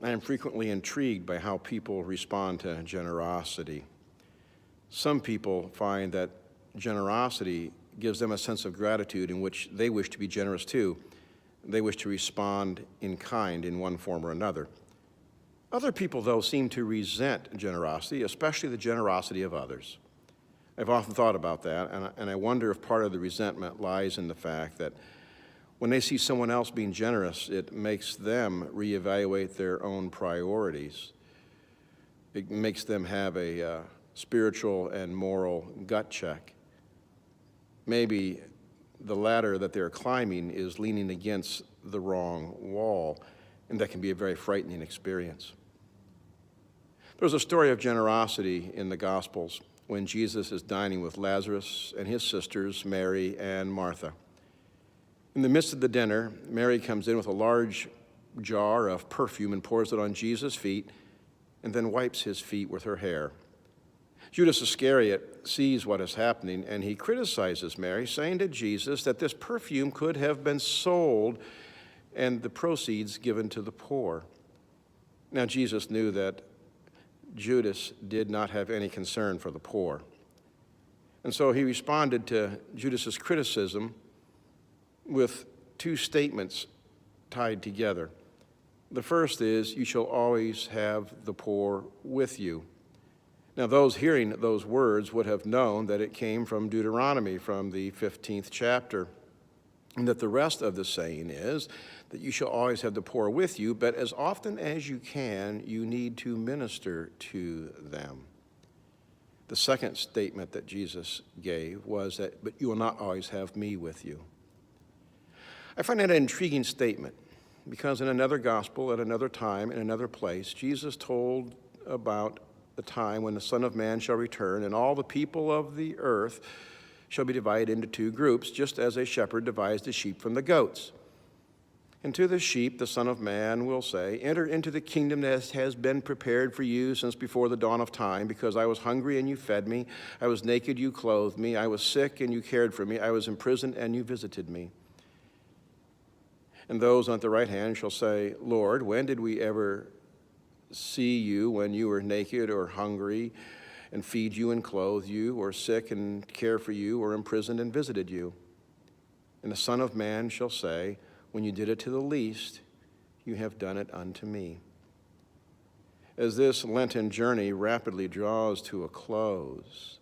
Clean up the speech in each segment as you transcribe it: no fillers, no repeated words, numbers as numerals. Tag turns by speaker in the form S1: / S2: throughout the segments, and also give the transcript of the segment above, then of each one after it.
S1: I am frequently intrigued by how people respond to generosity. Some people find that generosity gives them a sense of gratitude in which they wish to be generous too. They wish to respond in kind in one form or another. Other people, though, seem to resent generosity, especially the generosity of others. I've often thought about that, and I wonder if part of the resentment lies in the fact that when they see someone else being generous, it makes them reevaluate their own priorities. It makes them have a spiritual and moral gut check. Maybe the ladder that they're climbing is leaning against the wrong wall, and that can be a very frightening experience. There's a story of generosity in the Gospels when Jesus is dining with Lazarus and his sisters, Mary and Martha. In the midst of the dinner, Mary comes in with a large jar of perfume and pours it on Jesus' feet and then wipes his feet with her hair. Judas Iscariot sees what is happening, and he criticizes Mary, saying to Jesus that this perfume could have been sold and the proceeds given to the poor. Now, Jesus knew that Judas did not have any concern for the poor. And so he responded to Judas's criticism with two statements tied together. The first is, "You shall always have the poor with you." Now, those hearing those words would have known that it came from Deuteronomy, from the 15th chapter, and that the rest of the saying is that you shall always have the poor with you, but as often as you can, you need to minister to them. The second statement that Jesus gave was that, "But you will not always have me with you." I find that an intriguing statement because in another gospel, at another time, in another place, Jesus told about the time when the Son of Man shall return and all the people of the earth shall be divided into two groups, just as a shepherd divides the sheep from the goats. And to the sheep, the Son of Man will say, "Enter into the kingdom that has been prepared for you since before the dawn of time, because I was hungry and you fed me, I was naked, you clothed me, I was sick and you cared for me, I was in prison and you visited me." And those on the right hand shall say, "Lord, when did we ever see you when you were naked or hungry and feed you and clothe you, or sick and care for you, or imprisoned and visited you?" And the Son of Man shall say, "When you did it to the least, you have done it unto me." As this Lenten journey rapidly draws to a close,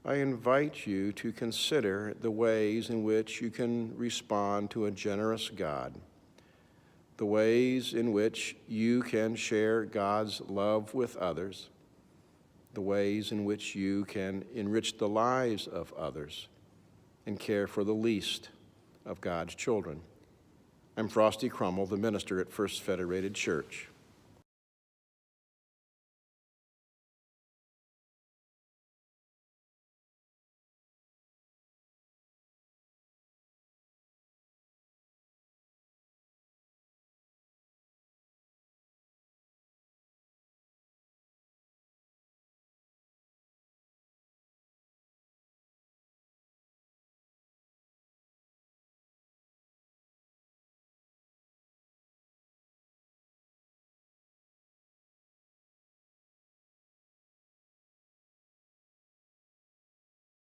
S1: I invite you to consider the ways in which you can respond to a generous God, the ways in which you can share God's love with others, the ways in which you can enrich the lives of others and care for the least of God's children. I'm Frosty Crummell, the minister at First Federated Church.